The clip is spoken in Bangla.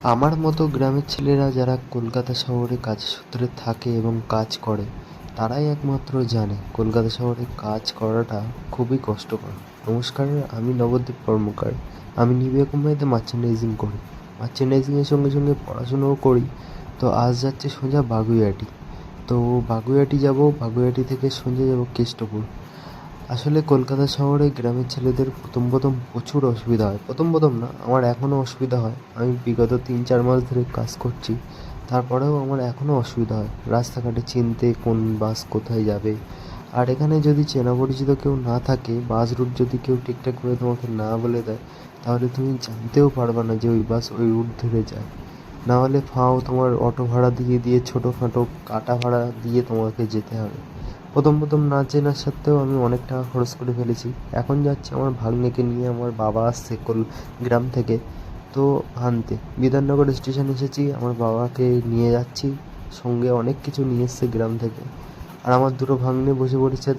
আমার মতো গ্রামের ছেলেরা যারা কলকাতা শহরে কাজের সূত্রে থাকে এবং কাজ করে, তারাই একমাত্র জানে কলকাতা শহরে কাজ করাটা খুবই কষ্টকর। নমস্কার, আমি নবদ্বীপ কর্মকার। আমি নিভিয়া কোম্পানিতে মার্চেন্ডাইজিং করি। মার্চেন্ডাইজিংয়ের সঙ্গে সঙ্গে পড়াশুনোও করি। তো আজ যাচ্ছি সোজা বাগুইআটি। তো বাগুইআটি যাব, বাগুইআটি থেকে সোজা যাব কেষ্টপুর। আসলে কলকাতা শহরে গ্রামের ছেলেদের প্রথম প্রচুর অসুবিধা হয়। প্রথম না, আমার এখনও অসুবিধা হয়। আমি বিগত ৩-৪ মাস ধরে কাজ করছি, তারপরেও আমার এখনও অসুবিধা হয় রাস্তাঘাটে চিনতে কোন বাস কোথায় যাবে। আর এখানে যদি চেনা পরিচিত কেউ না থাকে, বাস রুট যদি কেউ ঠিকঠাক করে তোমাকে না বলে দেয়, তাহলে তুমি জানতেও পারবে না যে ওই বাস ওই রুট ধরে যায়। না হলে ফাও তোমার অটো ভাড়া দিয়ে ছোটোখাটো কাটা ভাড়া দিয়ে তোমাকে যেতে হবে। প্রথম না চেনার সত্ত্বেও আমি অনেক টাকা খরচ করে ফেলেছি। এখন যাচ্ছি আমার ভাগ্নেকে নিয়ে, আমার বাবা আসছে গ্রাম থেকে। তো আনতে বিধাননগর স্টেশন এসেছি, আমার বাবাকে নিয়ে যাচ্ছি। সঙ্গে অনেক কিছু নিয়ে এসছে গ্রাম থেকে। আর আমার দুটো ভাগ্নে বসে পড়েছে